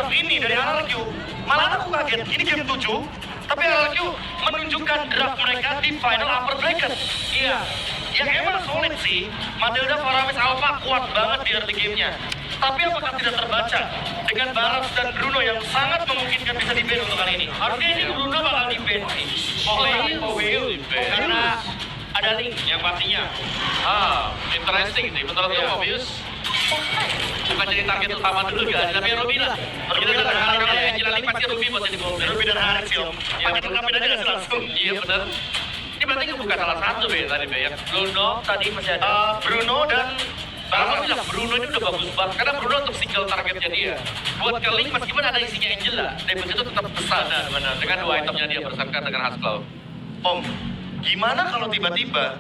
draft ini dari RRQ, malah aku kaget, ini game 7, tapi RRQ menunjukkan draft mereka di final upper bracket. Iya, yang emang solid sih, Matilda, Faramis, Alpha kuat banget di early game-nya. Tapi apakah tidak terbaca dengan Baras dan Bruno yang sangat memungkinkan bisa di-ban untuk kali ini? Harusnya ini Bruno bakal di-ban sih. Karena ada link yang pastinya. Interesting sih, menurut gue Mobius bukan jadi target utama dulu kan, tapi Ruby lah. Kita udah berharap kalau Angela Link pasti Ruby buat jadi bomber. Ruby dan Haris sih om. Pakai tengkapin aja nggak sih langsung? Iya bener. Ini berarti bukan salah satu Be tadi Be ya. Bruno tadi masih ada. Bruno dan Bahkan bilang Bruno ini udah bagus banget karena Bruno untuk single targetnya dia. Buat ke Link meskipun ada isinya Angela, damage itu tetap besar benar dengan dua itemnya dia bersangka dengan Hasclaw. Om, gimana kalau tiba-tiba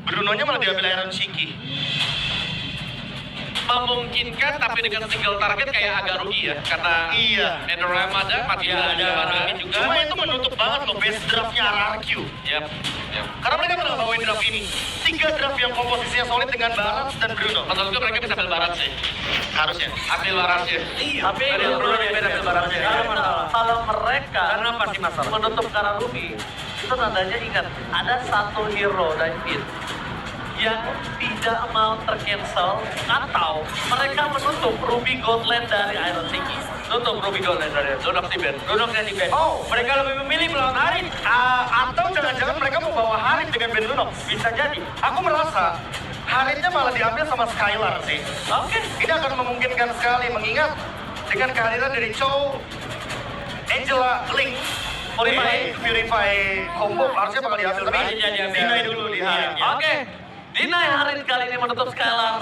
Bruno-nya malah diambil Iron Shiki? Memungkinkan tapi dengan single target kayak agak rugi ya karena Endoram ada, Matilda ada, Barangin juga. Cuma itu menutup banget loh base draftnya RRQ. Yap. Karena mereka pernah bawain draft ini 3 draft yang komposisinya solid dengan Barat dan Bruno. Menurut gue mereka bisa ambil Barat sih. Harusnya. Ambil Barat sih. Tapi Bruno yang beda ambil Baratnya. Kalau mereka menutup karena Ruby, itu tandanya ingat ada satu hero David yang tidak mau tercancel atau mereka menutup Ruby Goldland dari Iron Tiki. Tutup Ruby Goldland dari Lunok di-ban. Oh, mereka lebih memilih melawan Harit. Atau jangan-jangan mereka mau bawa Harit dengan Ben Lunok. Bisa jadi. Aku merasa Haritnya malah diambil sama Skylar sih. Oke. Ini akan memungkinkan sekali mengingat dengan kehadiran dari Chow, Angela, Link, Purify combo harusnya bakal diambil. Tapi deny dulu di Harit. Oke. Deny Harit kali ini menutup Skylar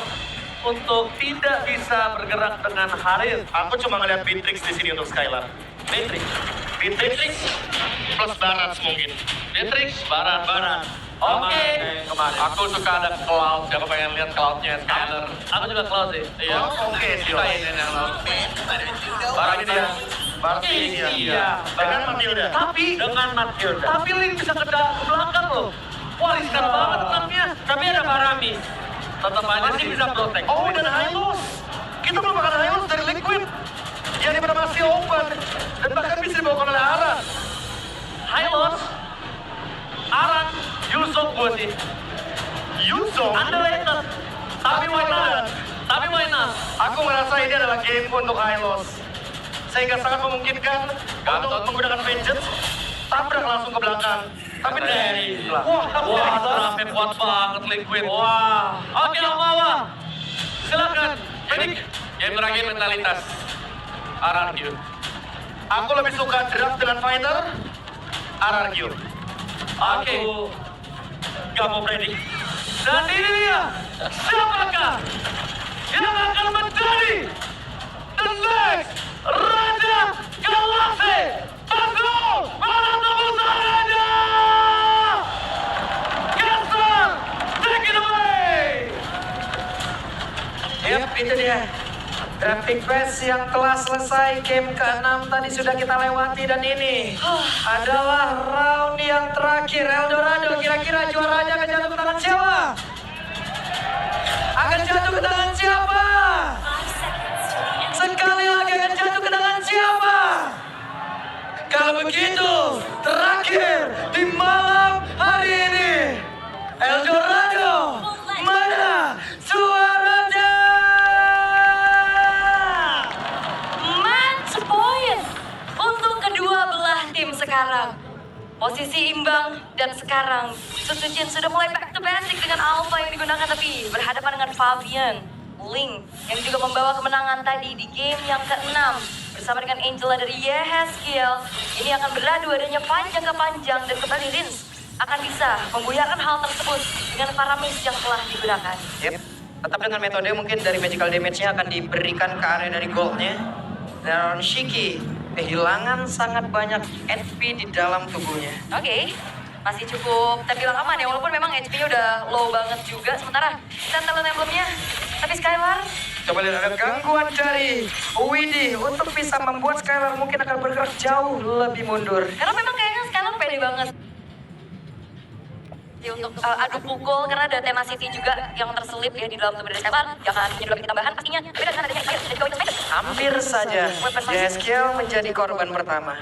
untuk tidak bisa bergerak dengan Harit. Aku cuma ngeliat Beatrix di sini untuk Skylar. Beatrix plus Barat mungkin. Beatrix, Barat. Oke. Kemarin. Aku suka ada Cloud, aku pengen lihat Cloud-nya Skyler. Aku juga close sih. Iya. Oke, Kita ini yang lalu. Barat dia. Barat ini dia. Dengan Matilda. Tapi dengan Matilda. Tapi Link bisa ke belakang loh. Wah, riskan banget tetapnya. Tapi ada Paramis. Tetap aja sih bisa protect. Oh, dan Hylos. Kita merupakan Hylos dari Liquid. Yang dimana masih open. Dan bahkan bisa dibawakan oleh Aran. Hylos, Aran, Yusuf gue sih. Yuzong. Underrated. Tapi why not? Aku merasa ini adalah game untuk Hylos. Sehingga sangat memungkinkan untuk menggunakan Vengeance. Tabrak langsung ke belakang. Tapi dari Wah, draftnya kuat banget Liquid. Wah. Oke, Omawa. Silakan. Medik, game terakhir mentalitas. RRQ. aku lebih suka draft dengan fighter. RRQ. Oke. Gak mau predik. Dan ini dia. Siapakah yang akan menjadi the next Raja Galaxy? Tunggu, mana tepuk tangannya? Caster, take it away. Yap, itu dia. Drafting phase yang telah selesai game ke-6 tadi sudah kita lewati dan ini adalah round yang terakhir. Eldorado, kira-kira juaranya akan jatuh ke tangan siapa? Akan jatuh ke tangan siapa? Sekali lagi akan jatuh ke tangan siapa? Kalau begitu, terakhir di malam hari ini, Eldorado, mana suaranya? Match point untuk kedua belah tim sekarang. Posisi imbang dan sekarang Susujin sudah mulai back to basic dengan Alpha yang digunakan tapi berhadapan dengan Fabian, Link yang juga membawa kemenangan tadi di game yang ke-6 bersama dengan Angela dari Yehezkiel. Ini akan beradu adanya panjang ke panjang dan kembali Rins akan bisa membuyarkan hal tersebut dengan Paramis yang telah digunakan. Yep. Tetap dengan metode mungkin dari magical damage-nya akan diberikan ke area dari gold-nya. Dan Shiki kehilangan sangat banyak HP di dalam tubuhnya. Oke, masih cukup terbilang aman ya, walaupun memang HP-nya udah low banget juga. Sementara Sentinel Emblem-nya, tapi Skylar Coba lihat ada gangguan dari Widih untuk bisa membuat Skylar mungkin akan bergerak jauh lebih mundur. karena memang kayaknya Skylar pede banget. untuk adu pukul karena ada tenacity juga yang terselip ya di dalam tubuh dari Skylar. Jangan punya dua tambahan pastinya. Tapi dengan adanya Ian dan Going Master. Hampir saja Jeskiel menjadi korban pertama.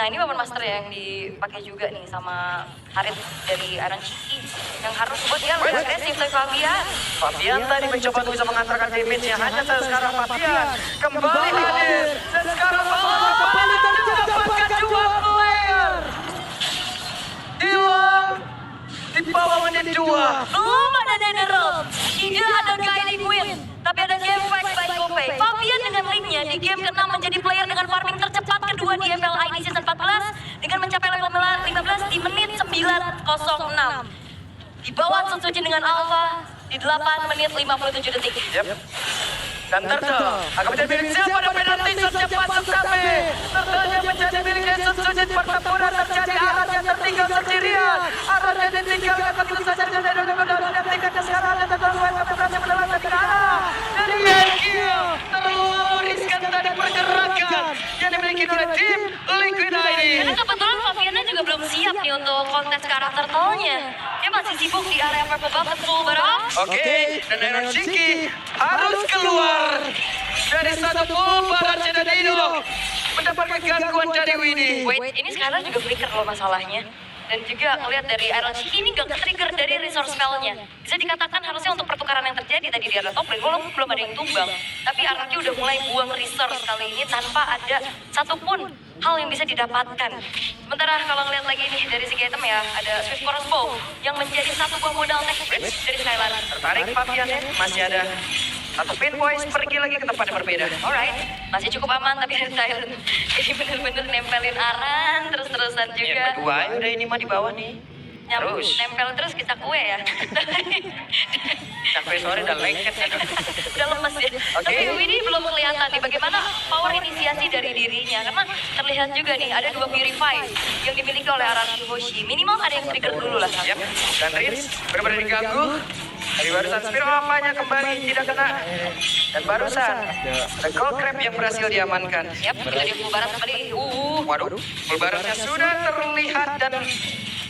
Nah ini weapon master yang dipakai juga nih sama Harit dari Iron Chiki yang harus buat dia lebih agresif dari Fabian. Fabian tadi mencoba untuk bisa mengantarkan damage-nya, hanya saja sekarang Fabian kembali hadir dan sekarang kembali mendapatkan 2 player. Hilang di bawah menit 2. Belum ada Netherrealm, tidak ada Guiding Wind, tapi ada game fight by Kope. Fabian dengan linknya di game ke-6 menjadi player dengan farming tercepat kedua di MPLI di season 14 dengan mencapai level 15 di menit 9.06. Di bawah Suzuki dengan Alpha di 8 menit 57 detik. Dan Turtle akan menjadi milik siapa dan penalti secepat sampai Turtle menjadi milik Jason Sujit. Pertempuran terjadi, Aran yang tertinggal sendirian. Aran yang ditinggalkan begitu saja dan tingkatnya sekarang ada Turtle yang berhasil menelan ke arah dari Jeskiel. Terlalu riskan tadi pergerakan yang dimiliki oleh tim Liquid ID. Karena kebetulan Fabiannya juga belum siap nih untuk kontes karakter tolnya. Dia masih sibuk di area purple buff full barang. Oke, dan Iron Chiki harus keluar dari satu full badannya dan Ido mendapatkan gangguan dari Winnie. Wait, ini sekarang juga flicker loh masalahnya. Dan juga ngelihat dari Iron Chiki ini gak trigger dari resource spell-nya. Bisa dikatakan harusnya untuk pertukaran yang terjadi tadi di area top lane, walaupun belum ada yang tumbang. Tapi Araki udah mulai buang resource kali ini tanpa ada satupun hal yang bisa didapatkan. Sementara kalau ngelihat lagi nih dari segi item ya, ada Swift Crossbow yang menjadi satu buah modal next pitch dari Skylar. Tertarik Fabian ya? Masih ada satu pinpoint pergi lagi ke tempat yang berbeda. Alright, masih cukup aman tapi ada Tyrant. Ini bener-bener nempelin Aran terus-terusan juga. Yang kedua udah ini mah di bawah nih. Terus. Nempel terus kita kue ya. Sampai sore udah lengket ya. Udah lemes ya. Oke. Tapi Winnie belum kelihatan nih bagaimana power inisiasi dari dirinya. Karena terlihat juga nih ada 2 Purify yang dimiliki oleh Araki Hoshi. Minimal ada yang trigger dulu lah. Yap. Dan Rins benar-benar diganggu. Dari barusan Spiro apanya kembali tidak kena. Dan barusan ada Gold Crab yang berhasil diamankan. Yap, itu dia full barat kembali. Waduh, full baratnya sudah terlihat dan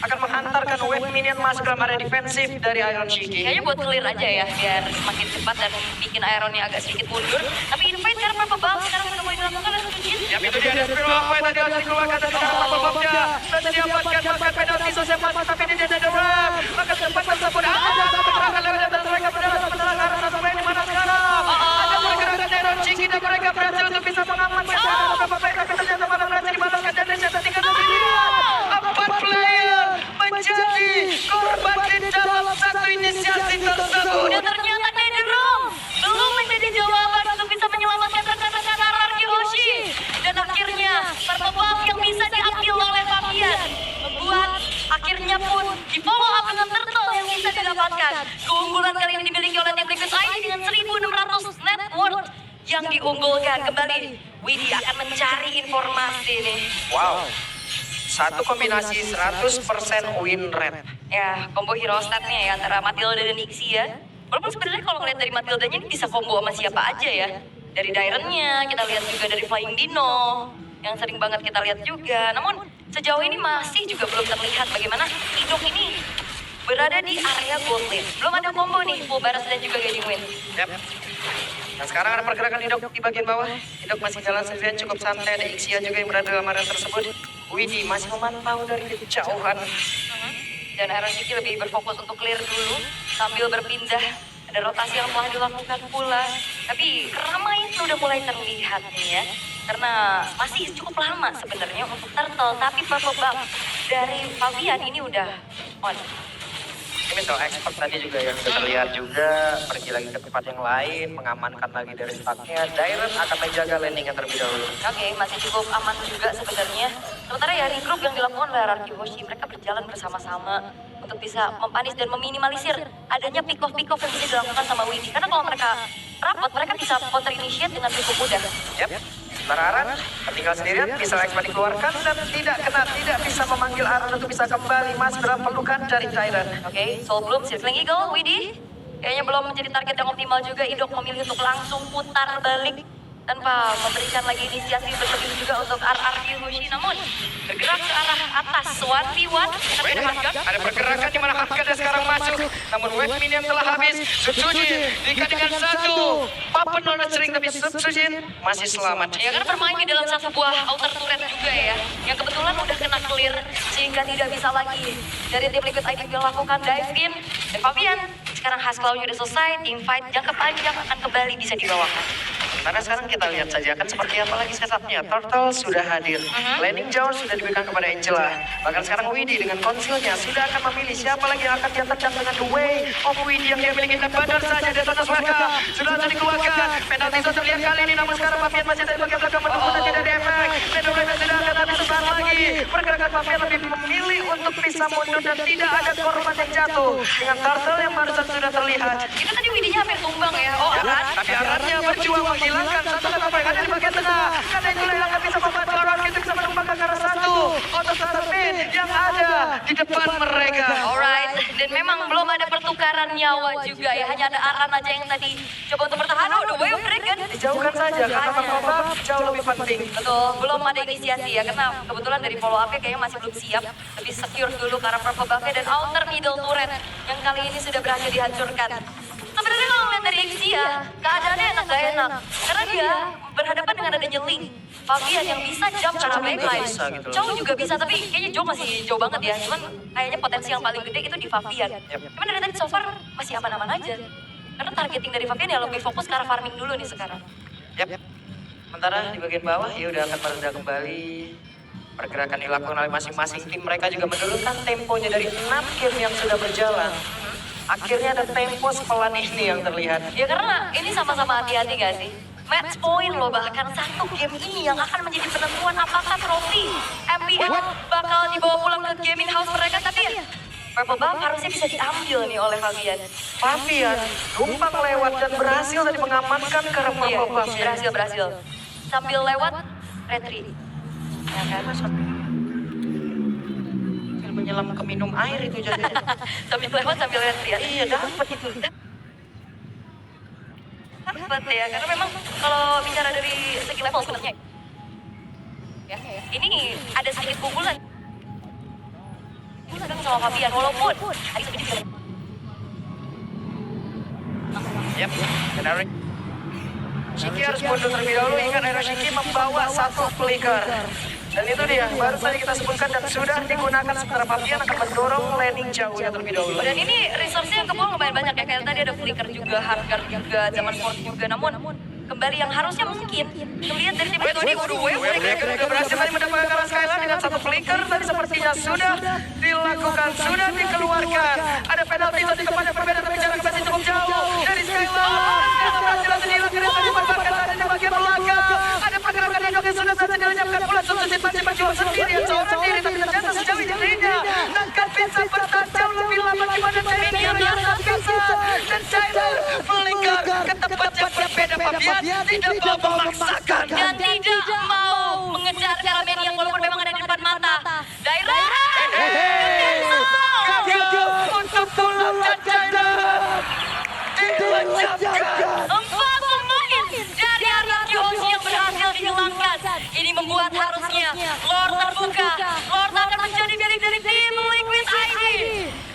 akan menghantarkan wave minion masuk dalam area defensif dari Iron Chiki. Kayaknya buat clear aja ya, biar semakin cepat dan bikin Ironnya agak sedikit mundur. Tapi invite karena purple buff sekarang sudah mulai dilakukan oleh Sujin. Yap, itu dia ada Spiro apa yang tadi harus dikeluarkan dan sekarang purple buff-nya. Dan didapatkan bahkan penalti secepat tapi ini dia ada Ram. Maka cepat tersebut ada satu serangan lewat dan mereka berdarah karena sampai di mana sekarang. Ada pergerakan Iron Chiki dan mereka berhasil untuk bisa mengamankan beberapa mereka ternyata malah berhasil dibalaskan dan Reza tinggal sendirian. 4 player menjadi korban di dalam satu inisiasi tersebut. Dan ternyata Netherrealm belum menjadi jawaban untuk bisa menyelamatkan rekan-rekan Araki Hoshi. Dan akhirnya purple buff yang bisa diambil oleh Fabian membuat akhirnya pun di follow up dengan turtle yang bisa didapatkan. Keunggulan kali ini dimiliki oleh tim Liquid ID dengan 1.600 net worth yang diunggulkan. Kembali Widi akan mencari informasi nih. Wow. Satu kombinasi 100% win rate. Ya, combo hero statnya ya antara Matilda dan Ixie ya. Walaupun sebenarnya kalau ngeliat dari Matildanya ini bisa combo sama siapa aja ya. Dari Dairen-nya, kita lihat juga dari Flying Dino, yang sering banget kita lihat juga. Namun sejauh ini masih juga belum terlihat bagaimana Idok ini berada di area gold lane. Belum ada combo nih, full baras dan juga Guiding Wind. Yap. Nah sekarang ada pergerakan Idok di bagian bawah. Idok masih jalan sendirian cukup santai. Ada Ixia juga yang berada dalam area tersebut. Widi masih memantau dari kejauhan. Dan Iron Chiki lebih berfokus untuk clear dulu sambil berpindah. Ada rotasi yang telah dilakukan pula. Tapi keramaian sudah mulai terlihat nih ya. Karena masih cukup lama sebenarnya untuk turtle. Tapi purple buff dari Fabian ini udah on. Ini soal expert tadi juga yang sudah terlihat juga. Pergi lagi ke tempat yang lain. Mengamankan lagi dari staknya. Dairen akan menjaga landing yang terlebih dahulu. Oke, masih cukup aman juga sebenarnya. Sementara ya regroup yang dilakukan oleh Araki Hoshi, mereka berjalan bersama-sama untuk bisa mempanis dan meminimalisir adanya pick-off yang bisa dilakukan sama Widi. Karena kalau mereka rapat, mereka bisa counter initiate dengan cukup mudah. Yap. Aran tinggal sendirian, bisa expert dikeluarkan dan tidak bisa memanggil Aran untuk bisa kembali masuk dalam pelukan dari Tyrant. Oke, Soul Bloom, Circling Eagle, Widi. Kayaknya belum menjadi target yang optimal juga. Idok memilih untuk langsung putar balik tanpa memberikan lagi inisiasi berlebih juga untuk RRQ Hoshi, namun bergerak ke arah atas 1v1. Kita tidak Haska. Ada pergerakan di mana Haskada sekarang masuk. Namun wave minion telah habis. Sutsujin dikatakan satu. Papen nona sering tapi Sutsujin masih selamat. Ya karena bermain di dalam satu buah outer turret juga ya, yang kebetulan udah kena clear sehingga tidak bisa lagi dari tim Liquid ID melakukan dive in. Dan Fabian, sekarang Haskellnya udah selesai, team fight jangka panjang akan kembali bisa dibawakan. Karena sekarang kita lihat saja kan seperti apa lagi setupnya. Turtle sudah hadir, landing jauh sudah diberikan kepada Angela. Bahkan sekarang Widdy dengan konsilnya sudah akan memilih siapa lagi yang akan dia tendang dengan the way of Widdy yang dia miliki. Dan badar saja di atas mereka sudah akan dikeluarkan. Penalti sudah terlihat kali ini, namun sekarang Fabian masih dari bagian belakang menunggu dan tidak ada efek. Dan mereka sudah akan habis sesaat lagi. Pergerakan Fabian lebih memilih untuk bisa mundur dan tidak ada korban yang jatuh. Dengan Turtle yang barusan sudah terlihat. Itu tadi Widdy-nya hampir tumbang ya. Oh, Aran. Tapi Arannya berjuang menghilangkan satu level yang ada di bagian tengah. Karena itulah yang akan bisa membantu Aran itu bisa menumbangkan ke arah satu. Otot Starfin yang ada di depan mereka. Alright, dan memang belum ada pertukaran nyawa juga ya. Hanya ada Aran aja yang tadi coba untuk bertahan. Oh, the way of dragon. Dijauhkan saja karena performa jauh lebih penting. Betul, belum ada inisiasi ya. Karena kebetulan dari follow up-nya kayaknya masih belum siap. Lebih secure dulu karena purple buff-nya dan outer middle turret yang kali ini sudah berhasil dihancurkan. Sebenarnya kalau ngeliat dari Xia, keadaannya enak gak enak. Karena dia berhadapan dengan adanya Link. Fabian yang bisa jump ke arah backline. Chow juga bisa, tapi kayaknya Joe masih jauh banget ya. Cuman kayaknya potensi yang paling gede itu di Fabian. Cuman dari tadi so far masih aman-aman aja. Karena targeting dari Fabian ya lebih fokus ke arah farming dulu nih sekarang. Yap. Sementara di bagian bawah ya udah akan meredah kembali. Pergerakan dilakukan oleh masing-masing tim. Mereka juga menurunkan temponya dari 6 game yang sudah berjalan. Akhirnya ada tempo sepelan ini yang terlihat. Ya karena ini sama-sama hati-hati gak sih? Match point loh, bahkan satu game ini yang akan menjadi penentuan apakah trofi MPL bakal dibawa pulang ke gaming house mereka. Tapi Purple Buff harusnya bisa diambil nih oleh Fabian. Fabian numpang lewat dan berhasil tadi mengamankan ke arah Iya, Purple Buff. berhasil. Sambil lewat, retri. Ya kan? Sambil menyelam ke minum air itu jadinya. Sambil lewat, sambil retri ya. Iya dapat itu. Dapat ya, karena memang kalau bicara dari segi level sebenarnya ya, ini ada sedikit keunggulan sama Fabian, walaupun tadi sebenarnya Yap, benar. Shiki harus mundur terlebih dahulu, ingat Hero Shiki membawa satu flicker. Dan itu dia, baru saja kita sebutkan dan sudah digunakan sementara Fabian akan mendorong landing jauhnya terlebih dahulu. dan ini resource-nya yang kebuang lumayan banyak ya, kayak tadi ada flicker juga, hardguard juga, zaman sport juga, namun kembali yang harusnya mungkin melihat dari tim itu ini Udah berhasil tadi mendapatkan ke arah Skylar dengan satu flicker tadi sepertinya sudah dilakukan, sudah dikeluarkan. Ada penalti tadi kepada perbedaan tapi jarak masih cukup jauh dari Skylar. Dia berhasil tadi dilakukan tadi merupakan tadi di bagian belakang. Ada pergerakan yang sudah saja dilenyapkan pula Sutsujin masih berjuang sendirian seorang diri tapi ternyata sejauh ini dirinya akan bisa bertahan jauh lebih lama gimana Tyler yang bisa dan Tyler melingkar ke tempat yang berbeda. Fabian tidak mau memaksakan dan tidak mau mengejar Karamen yang walaupun memang ada di depan mata. Direct gagal untuk pulang dan Tyler dilenyapkan. 4 pemain dari RRQ Hoshi yang berhasil dihilangkan. Ini membuat harusnya Lord terbuka. Lord akan menjadi milik dari tim Liquid ID.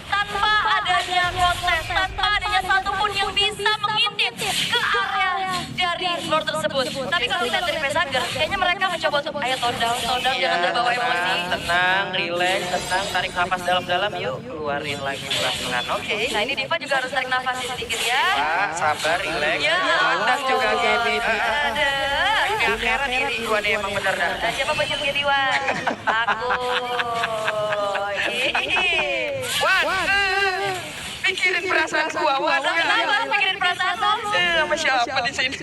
Tanpa adanya kontes, tanpa adanya satupun yang bisa mengintip ke area dari Lord tersebut. Tapi kalau lihat dari Pesager, kayaknya mereka mencoba untuk ayo tone down, jangan terbawa emosi. Tenang, relax, tenang, tarik nafas dalam-dalam yuk, keluarin lagi pelan-pelan. Oke. Nah ini Diva juga harus tarik nafas sedikit ya. Pak, sabar, relax. Ya. Dan juga Gaby. Ada. Ini akhirat ini gua nih emang bener dah. Nah, siapa pencium Gediwan? Aku. Wan, pikirin perasaan gua, Wan. Kenapa mikirin perasaan lo? Sama siapa di sini?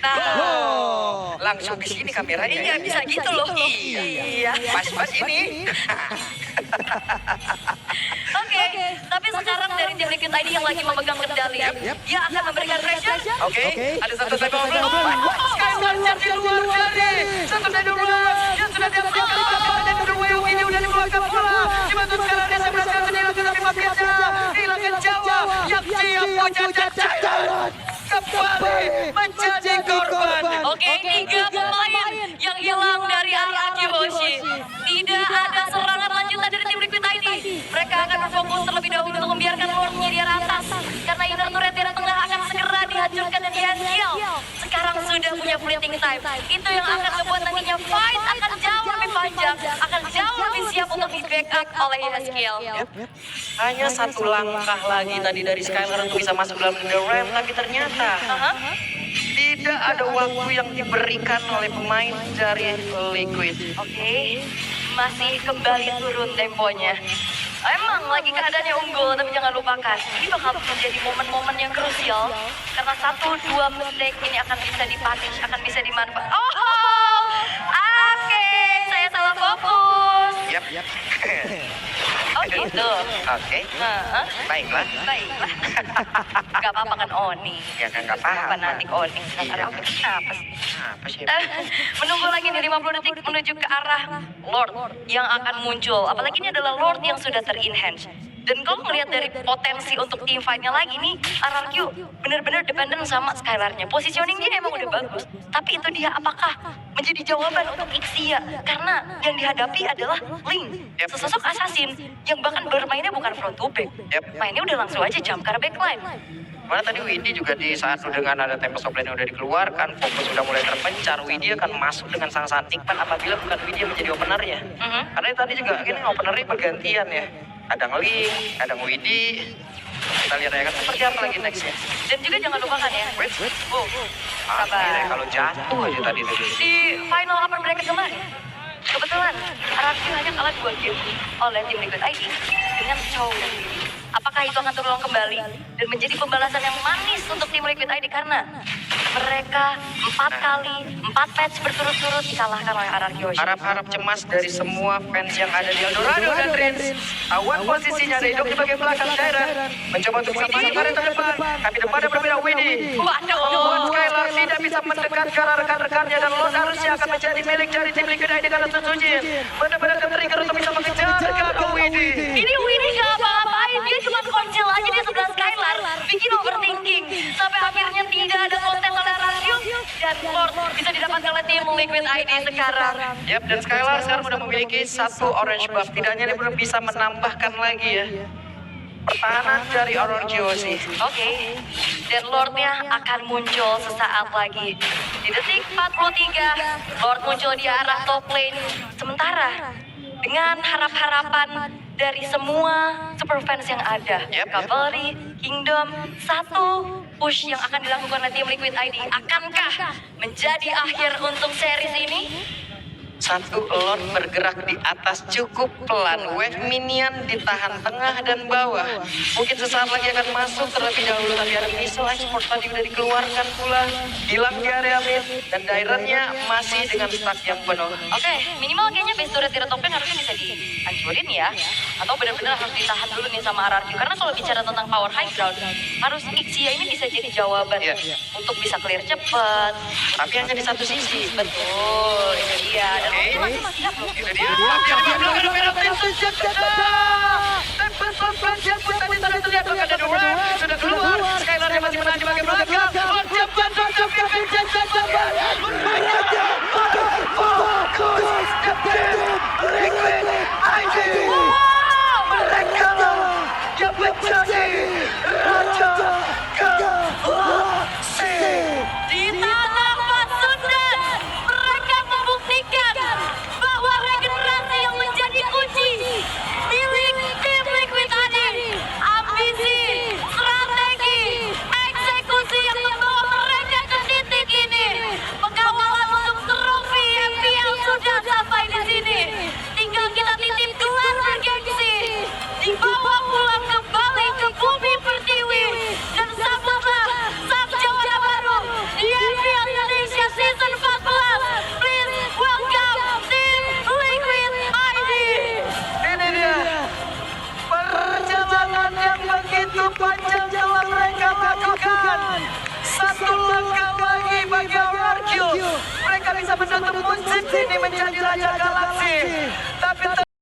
Nah, Langsung ke sini kameranya. iya bisa gitu loh. Iya. Pas ini. Oke, tapi sekarang dari tim Liquid ID yang lagi memegang kendali, dia akan memberikan pressure. Oke, ada satu type of Skylar di luar dari satu dynamite yang sudah diambilkan dan kedua Wayung ini udah dikeluarkan pula. Dibantu sekarang dia berhasil dilakukan tapi makinnya hilangkan Jawa yang siap punya Tyler. kembali menjadi korban. Oke, 3 pemain yang hilang dari RRQ Hoshi. Tidak ada serangan lanjutan dari tim Liquid ID. Mereka akan berfokus terlebih dahulu untuk membiarkan Lordnya di arah atas. Karena inner turret di arah tengah akan segera dihancurkan dan di-kill. Sekarang sudah punya fleeting time. Itu yang akan membuat nantinya fight akan jauh lebih panjang. Akan jauh lebih siap untuk di-backup oleh Yeskiel. Hanya satu langkah lagi tadi dari Skylar untuk bisa masuk dalam the ramp, tapi ternyata tidak ada waktu yang diberikan oleh pemain dari Liquid. Oke, masih kembali turun temponya. Emang lagi keadaannya unggul, tapi jangan lupakan ini bakal menjadi momen-momen yang krusial karena 1-2 mistake ini akan bisa dipunish, akan bisa dimanfaatkan. Oh, oke, saya salah fokus. Yap. Oh gitu. Oke. Baiklah. Baiklah. Gak apa-apa kan Oni. Ya kan nggak paham. Fanatik Oni. Sekarang apa sih? Apa sih? Menunggu lagi nih 50 detik menuju ke arah Lord yang akan muncul. Apalagi ini adalah Lord yang sudah ter-enhance. Dan kalau ngelihat dari potensi untuk team fight-nya lagi nih, RRQ benar-benar dependen sama Skylar-nya. Positioning dia emang udah bagus. Tapi itu dia apakah menjadi jawaban untuk Ixia? Karena yang dihadapi adalah Ling, sesosok assassin yang bahkan bermainnya bukan front to back. Mainnya udah langsung aja jump ke arah backline. Mana tadi Widi juga di saat dengan ada Tempest of Lane yang udah dikeluarkan, fokus sudah mulai terpencar, Widi akan masuk dengan sangat nikmat apabila bukan Widi yang menjadi openernya. Karena tadi juga ini openernya pergantian ya. Ada Ngeling, ada Widi. Kita lihat ya kan seperti apa lagi next ya. Dan juga jangan lupakan ya. Akhirnya kalau jatuh aja tadi tuh. Di final upper bracket kemarin, kebetulan RRQ hanya kalah 2 game oleh tim Liquid ID dengan Chow. Apakah itu akan terulang kembali dan menjadi pembalasan yang manis untuk tim Liquid ID karena mereka 4 match berturut-turut dikalahkan oleh RRQ Hoshi. Harap-harap cemas dari semua fans yang ada di Eldorado dan Rins. Awan posisinya ada hidup di bagian belakang Dairan. Mencoba untuk bisa masuk ke arah terdepan, tapi depannya berbeda Widi. Membuat Skylar tidak bisa mendekat ke arah rekan-rekannya dan Lord harusnya akan menjadi milik dari tim Liquid ID karena Tsujin benar-benar ke-trigger untuk bisa mengejar ke Widi. Ini Widi gak apa-apain, dia cuma konsel aja di sebelah Skylar, bikin overthinking sampai akhirnya tidak ada konten oleh RRQ dan Lord bisa didapatkan oleh tim Liquid ID sekarang. Yap, dan Skylar sekarang sudah memiliki 1 orange buff. Tidaknya dia belum bisa menambahkan lagi ya. Pertahanan dari RRQ sih. Oke, dan Lordnya akan muncul sesaat lagi. Di detik 43, Lord muncul di arah top lane. Sementara dengan harap-harapan dari semua super fans yang ada, Cavalry, Kingdom, 1 push yang akan dilakukan oleh tim Liquid ID, akankah menjadi akhir untuk series ini? 1 Lord bergerak di atas cukup pelan. Wave minion ditahan tengah dan bawah. Mungkin sesaat lagi akan masuk terlebih dahulu, tapi ada missile export tadi udah dikeluarkan pula. Hilang di area mid dan Dairannya masih dengan stack yang penuh. Oke, minimal kayaknya base turret di top lane harusnya bisa dihancurin ya. Atau benar-benar harus ditahan dulu nih sama RRQ. Karena kalau bicara tentang power high ground, harus Ixia ini bisa jadi jawaban untuk bisa clear cepet. Tapi hanya di satu sisi. Betul, itu dia. Dan Lordnya masih siap loh. Itu dia. Sudah keluar. Skylar masih menang di bagian belakang. Mereka yang menjadi raja galaksi. Di tanah Pasundan, mereka membuktikan bahwa regenerasi yang menjadi kunci milik tim Liquid ID. Ambisi, strategi, eksekusi yang membawa mereka ke titik ini. Pengawalan untuk trofi MPL sudah sampai di sini. Tinggal kita titip gelar bergengsi. Dibawa pulang kembali ke bumi pertiwi. Dan sambutlah sang juara baru di MPL Indonesia Season 14. Please welcome tim Liquid ID. Ini dia perjalanan yang begitu panjang telah mereka lakukan. 1 langkah lagi bagi RRQ. Mereka bisa menutup musim ini menjadi raja galaksi.